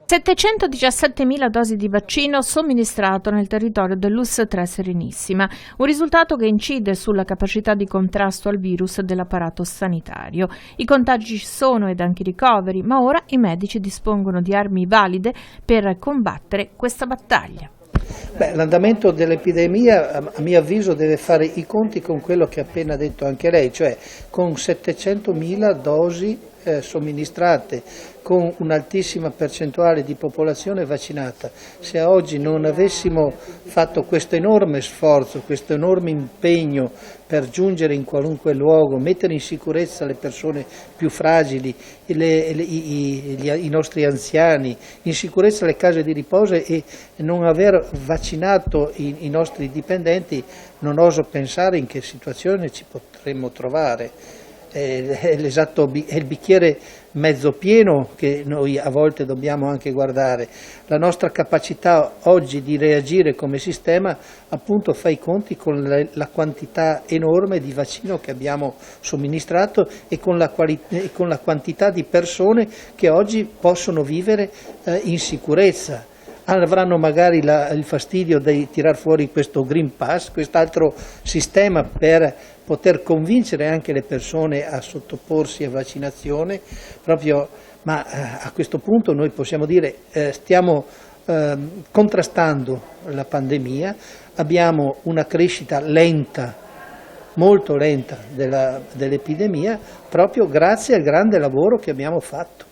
717.000 dosi di vaccino somministrato nel territorio dell'US3 Serenissima, un risultato che incide sulla capacità di contrasto al virus dell'apparato sanitario. I contagi ci sono ed anche i ricoveri, ma ora i medici dispongono di armi valide per combattere questa battaglia. L'andamento dell'epidemia, a mio avviso, deve fare i conti con quello che ha appena detto anche lei, cioè con 700.000 dosi somministrate, con un'altissima percentuale di popolazione vaccinata. Se oggi non avessimo fatto questo enorme sforzo, questo enorme impegno per giungere in qualunque luogo, mettere in sicurezza le persone più fragili, i nostri anziani, in sicurezza le case di riposo e non aver vaccinato i nostri dipendenti, non oso pensare in che situazione ci potremmo trovare. È il bicchiere mezzo pieno che noi a volte dobbiamo anche guardare. La nostra capacità oggi di reagire come sistema appunto fa i conti con la quantità enorme di vaccino che abbiamo somministrato e con la quantità di persone che oggi possono vivere in sicurezza. Avranno magari il fastidio di tirar fuori questo Green Pass, quest'altro sistema per poter convincere anche le persone a sottoporsi a vaccinazione, ma a questo punto noi possiamo dire stiamo contrastando la pandemia, abbiamo una crescita lenta, molto lenta dell'epidemia, proprio grazie al grande lavoro che abbiamo fatto.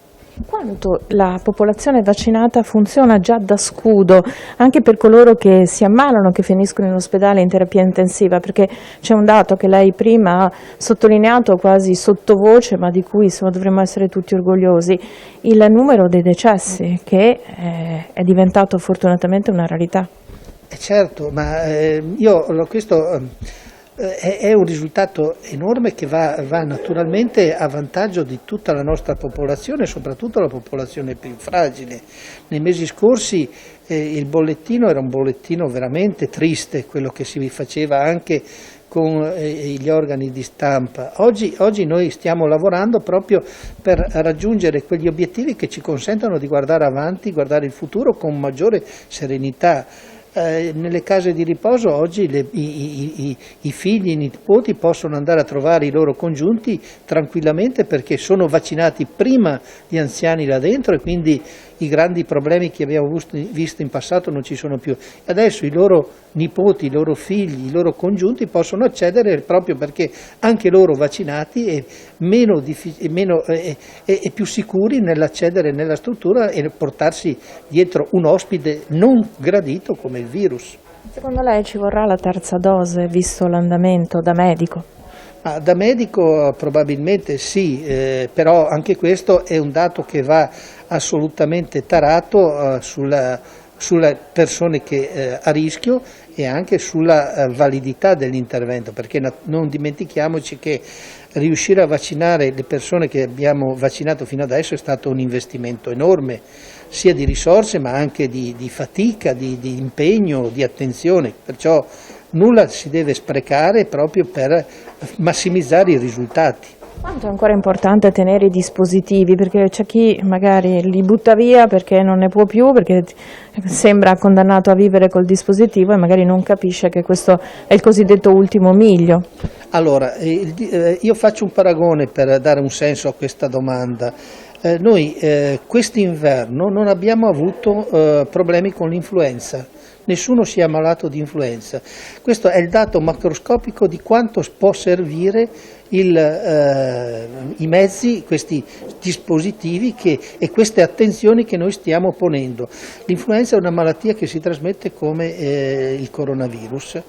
Quanto la popolazione vaccinata funziona già da scudo anche per coloro che si ammalano, che finiscono in ospedale in terapia intensiva, perché c'è un dato che lei prima ha sottolineato quasi sottovoce, ma di cui dovremmo essere tutti orgogliosi, il numero dei decessi che è diventato fortunatamente una rarità. Certo, ma questo è un risultato enorme che va naturalmente a vantaggio di tutta la nostra popolazione, soprattutto la popolazione più fragile. Nei mesi scorsi il bollettino era un bollettino veramente triste, quello che si faceva anche con gli organi di stampa. Oggi noi stiamo lavorando proprio per raggiungere quegli obiettivi che ci consentono di guardare avanti, guardare il futuro con maggiore serenità. Nelle case di riposo oggi i figli e i nipoti possono andare a trovare i loro congiunti tranquillamente perché sono vaccinati prima di anziani là dentro e quindi i grandi problemi che abbiamo visto in passato non ci sono più. Adesso i loro nipoti, i loro figli, i loro congiunti possono accedere proprio perché anche loro vaccinati e più sicuri nell'accedere nella struttura e portarsi dietro un ospite non gradito come il virus. Secondo lei ci vorrà la terza dose, visto l'andamento da medico? Da medico probabilmente sì, però anche questo è un dato che va assolutamente tarato sulle persone che a rischio e anche sulla validità dell'intervento, perché non dimentichiamoci che riuscire a vaccinare le persone che abbiamo vaccinato fino adesso è stato un investimento enorme, sia di risorse ma anche di fatica, di impegno, di attenzione, perciò nulla si deve sprecare proprio per massimizzare i risultati. Quanto è ancora importante tenere i dispositivi, perché c'è chi magari li butta via perché non ne può più, perché sembra condannato a vivere col dispositivo e magari non capisce che questo è il cosiddetto ultimo miglio. Allora, io faccio un paragone per dare un senso a questa domanda. Noi quest'inverno non abbiamo avuto problemi con l'influenza. Nessuno si è ammalato di influenza. Questo è il dato macroscopico di quanto può servire i mezzi, questi dispositivi e queste attenzioni che noi stiamo ponendo. L'influenza è una malattia che si trasmette come il coronavirus.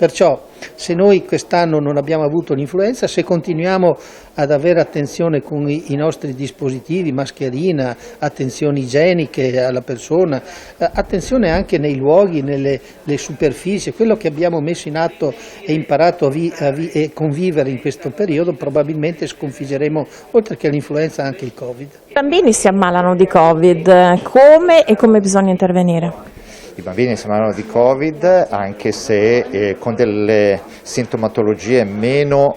Perciò se noi quest'anno non abbiamo avuto l'influenza, se continuiamo ad avere attenzione con i nostri dispositivi, mascherina, attenzioni igieniche alla persona, attenzione anche nei luoghi, nelle superfici, quello che abbiamo messo in atto e imparato a convivere in questo periodo, probabilmente sconfiggeremo oltre che l'influenza anche il Covid. I bambini si ammalano di Covid, come e come bisogna intervenire? I bambini si ammalano di Covid anche se con delle sintomatologie meno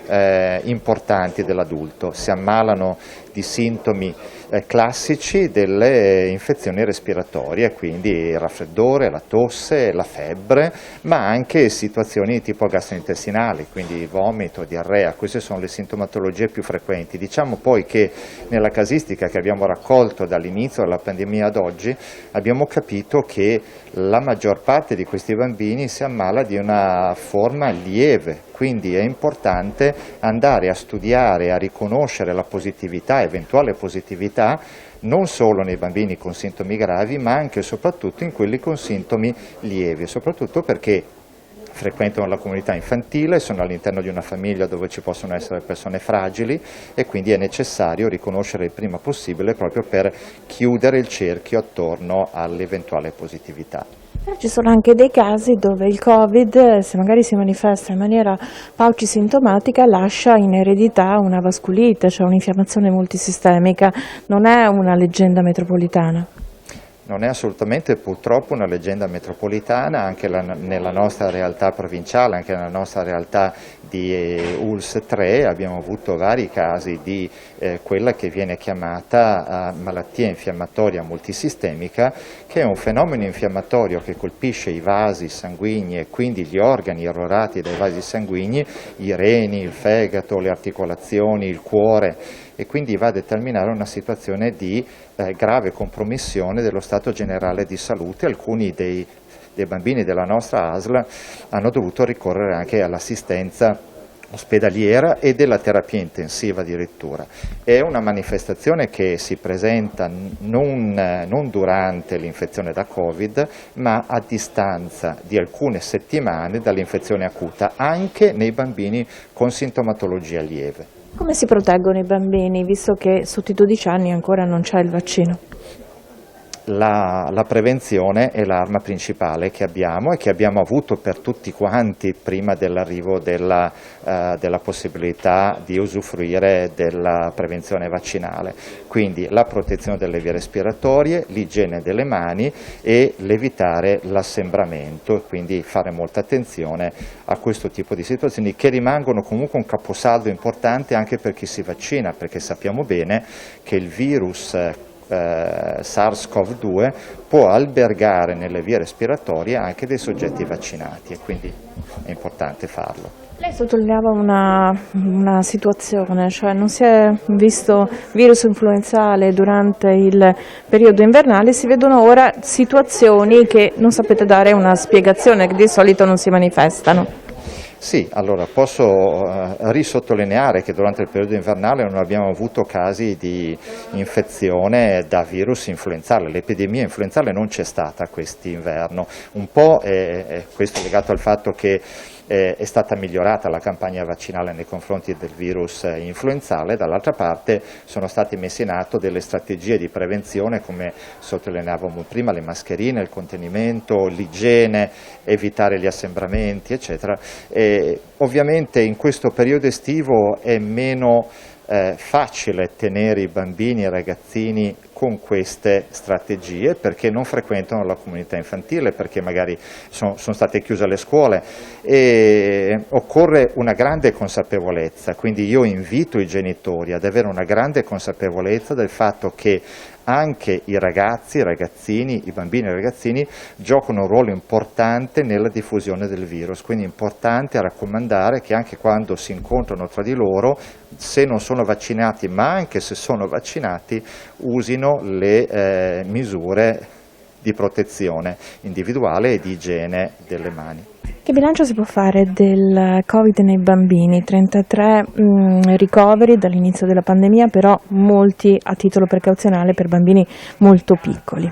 importanti dell'adulto, si ammalano di sintomi classici delle infezioni respiratorie, quindi il raffreddore, la tosse, la febbre, ma anche situazioni tipo gastrointestinali, quindi vomito, diarrea. Queste sono le sintomatologie più frequenti. Diciamo poi che nella casistica che abbiamo raccolto dall'inizio della pandemia ad oggi abbiamo capito che la maggior parte di questi bambini si ammala di una forma lieve, quindi è importante andare a studiare, a riconoscere la positività, eventuale positività, non solo nei bambini con sintomi gravi, ma anche e soprattutto in quelli con sintomi lievi, soprattutto perché frequentano la comunità infantile, sono all'interno di una famiglia dove ci possono essere persone fragili e quindi è necessario riconoscere il prima possibile proprio per chiudere il cerchio attorno all'eventuale positività. Ci sono anche dei casi dove il Covid, se magari si manifesta in maniera paucisintomatica, lascia in eredità una vasculite, cioè un'infiammazione multisistemica. Non è una leggenda metropolitana. Non è assolutamente purtroppo una leggenda metropolitana, anche nella nostra realtà provinciale, anche nella nostra realtà di ULSS 3 abbiamo avuto vari casi di quella che viene chiamata malattia infiammatoria multisistemica, che è un fenomeno infiammatorio che colpisce i vasi sanguigni e quindi gli organi irrorati dai vasi sanguigni, i reni, il fegato, le articolazioni, il cuore, e quindi va a determinare una situazione di grave compromissione dello stato generale di salute. Alcuni dei bambini della nostra ASL hanno dovuto ricorrere anche all'assistenza ospedaliera e della terapia intensiva addirittura. È una manifestazione che si presenta non durante l'infezione da Covid, ma a distanza di alcune settimane dall'infezione acuta, anche nei bambini con sintomatologia lieve. Come si proteggono i bambini, visto che sotto i 12 anni ancora non c'è il vaccino? La prevenzione è l'arma principale che abbiamo e che abbiamo avuto per tutti quanti prima dell'arrivo della possibilità di usufruire della prevenzione vaccinale. Quindi la protezione delle vie respiratorie, l'igiene delle mani e l'evitare l'assembramento, quindi fare molta attenzione a questo tipo di situazioni che rimangono comunque un caposaldo importante anche per chi si vaccina, perché sappiamo bene che il virus SARS-CoV-2 può albergare nelle vie respiratorie anche dei soggetti vaccinati e quindi è importante farlo. Lei sottolineava una situazione, cioè non si è visto virus influenzale durante il periodo invernale, si vedono ora situazioni che non sapete dare una spiegazione, che di solito non si manifestano. Sì, allora posso risottolineare che durante il periodo invernale non abbiamo avuto casi di infezione da virus influenzale, l'epidemia influenzale non c'è stata quest'inverno, un po' questo è legato al fatto che è stata migliorata la campagna vaccinale nei confronti del virus influenzale, dall'altra parte sono state messe in atto delle strategie di prevenzione come sottolineavamo prima, le mascherine, il contenimento, l'igiene, evitare gli assembramenti eccetera. Ovviamente in questo periodo estivo è meno facile tenere i bambini e i ragazzini con queste strategie perché non frequentano la comunità infantile, perché magari sono state chiuse le scuole e occorre una grande consapevolezza, quindi io invito i genitori ad avere una grande consapevolezza del fatto che anche i ragazzi, i ragazzini, i bambini e i ragazzini giocano un ruolo importante nella diffusione del virus, quindi è importante raccomandare che anche quando si incontrano tra di loro, se non sono vaccinati ma anche se sono vaccinati, usino le misure di protezione individuale e di igiene delle mani. Che bilancio si può fare del Covid nei bambini? 33 ricoveri dall'inizio della pandemia, però molti a titolo precauzionale per bambini molto piccoli.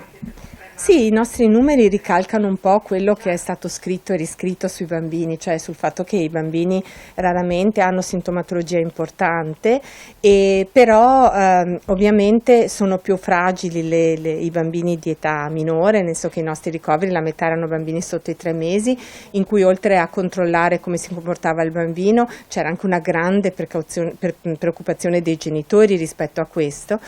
Sì, i nostri numeri ricalcano un po' quello che è stato scritto e riscritto sui bambini, cioè sul fatto che i bambini raramente hanno sintomatologia importante, però ovviamente sono più fragili i bambini di età minore, nel senso che i nostri ricoveri, la metà erano bambini sotto i 3 mesi, in cui oltre a controllare come si comportava il bambino c'era anche una grande preoccupazione dei genitori rispetto a questo,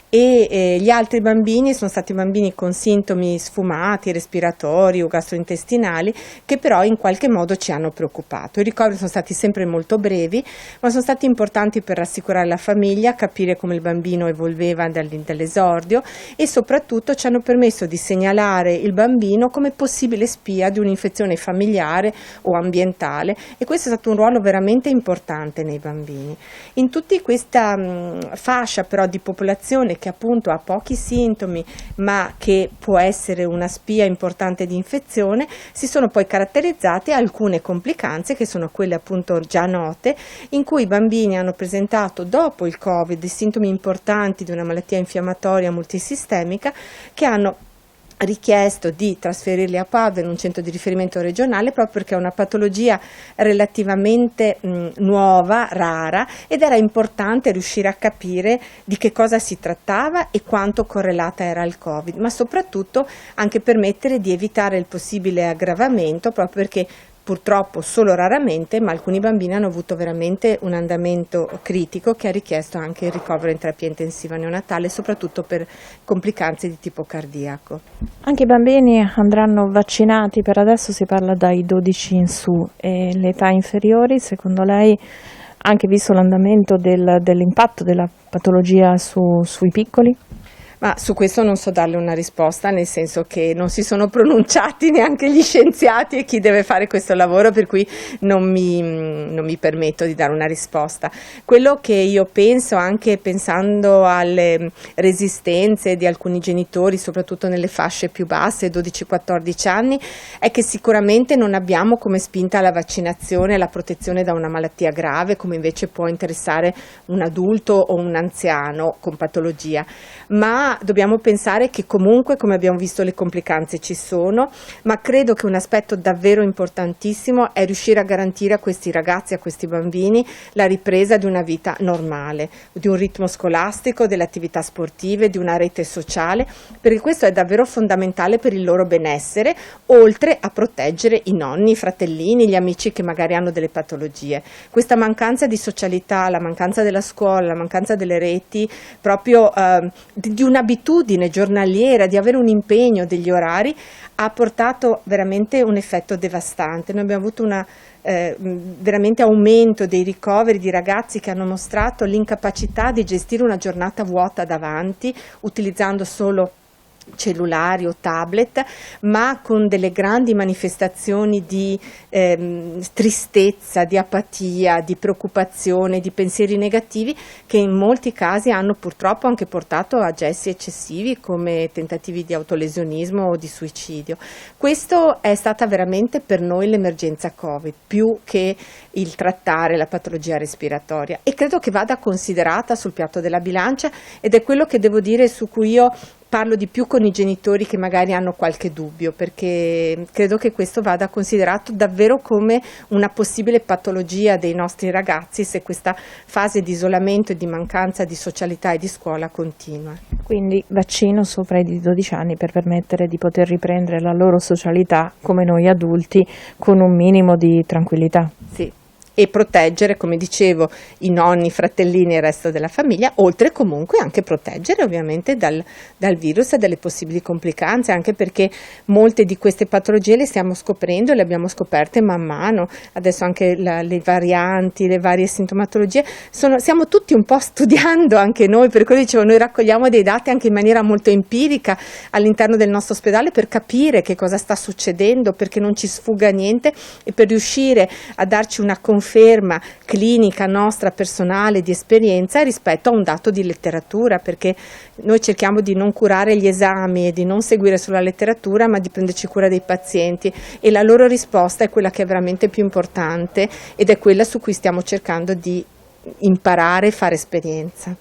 e gli altri bambini sono stati bambini con sintomi sintomi sfumati, respiratori o gastrointestinali, che però in qualche modo ci hanno preoccupato. I ricoveri sono stati sempre molto brevi, ma sono stati importanti per rassicurare la famiglia, capire come il bambino evolveva dall'esordio e soprattutto ci hanno permesso di segnalare il bambino come possibile spia di un'infezione familiare o ambientale, e questo è stato un ruolo veramente importante nei bambini. In tutta questa fascia però di popolazione che appunto ha pochi sintomi ma che può essere una spia importante di infezione, si sono poi caratterizzate alcune complicanze che sono quelle appunto già note, in cui i bambini hanno presentato dopo il Covid sintomi importanti di una malattia infiammatoria multisistemica che hanno richiesto di trasferirli a Padova in un centro di riferimento regionale, proprio perché è una patologia relativamente nuova, rara, ed era importante riuscire a capire di che cosa si trattava e quanto correlata era al Covid, ma soprattutto anche permettere di evitare il possibile aggravamento, proprio perché purtroppo solo raramente, ma alcuni bambini hanno avuto veramente un andamento critico che ha richiesto anche il ricovero in terapia intensiva neonatale, soprattutto per complicanze di tipo cardiaco. Anche i bambini andranno vaccinati, per adesso si parla dai 12 in su, e le età inferiori, secondo lei, anche visto l'andamento dell'impatto della patologia sui piccoli? Ma su questo non so darle una risposta, nel senso che non si sono pronunciati neanche gli scienziati e chi deve fare questo lavoro, per cui non mi permetto di dare una risposta. Quello che io penso, anche pensando alle resistenze di alcuni genitori, soprattutto nelle fasce più basse, 12-14 anni, è che sicuramente non abbiamo come spinta la vaccinazione e la protezione da una malattia grave, come invece può interessare un adulto o un anziano con patologia, ma dobbiamo pensare che comunque, come abbiamo visto, le complicanze ci sono, ma credo che un aspetto davvero importantissimo è riuscire a garantire a questi ragazzi, a questi bambini, la ripresa di una vita normale, di un ritmo scolastico, delle attività sportive, di una rete sociale, perché questo è davvero fondamentale per il loro benessere, oltre a proteggere i nonni, i fratellini, gli amici che magari hanno delle patologie. Questa mancanza di socialità, la mancanza della scuola, la mancanza delle reti, proprio di un'abitudine giornaliera, di avere un impegno, degli orari, ha portato veramente un effetto devastante. Noi abbiamo avuto veramente aumento dei ricoveri di ragazzi che hanno mostrato l'incapacità di gestire una giornata vuota davanti, utilizzando solo cellulari o tablet, ma con delle grandi manifestazioni di tristezza, di apatia, di preoccupazione, di pensieri negativi, che in molti casi hanno purtroppo anche portato a gesti eccessivi come tentativi di autolesionismo o di suicidio. Questo è stata veramente per noi l'emergenza Covid, più che il trattare la patologia respiratoria, e credo che vada considerata sul piatto della bilancia, ed è quello che devo dire su cui io parlo di più con i genitori che magari hanno qualche dubbio, perché credo che questo vada considerato davvero come una possibile patologia dei nostri ragazzi se questa fase di isolamento e di mancanza di socialità e di scuola continua. Quindi vaccino sopra i 12 anni per permettere di poter riprendere la loro socialità come noi adulti con un minimo di tranquillità. Sì. E proteggere, come dicevo, i nonni, i fratellini e il resto della famiglia, oltre comunque anche proteggere ovviamente dal virus e dalle possibili complicanze, anche perché molte di queste patologie le stiamo scoprendo e le abbiamo scoperte man mano. Adesso anche le varianti, le varie sintomatologie, stiamo tutti un po' studiando anche noi, per cui dicevo, noi raccogliamo dei dati anche in maniera molto empirica all'interno del nostro ospedale per capire che cosa sta succedendo, perché non ci sfugga niente, e per riuscire a darci una conferma clinica nostra personale di esperienza rispetto a un dato di letteratura, perché noi cerchiamo di non curare gli esami e di non seguire solo la letteratura, ma di prenderci cura dei pazienti, e la loro risposta è quella che è veramente più importante ed è quella su cui stiamo cercando di imparare e fare esperienza.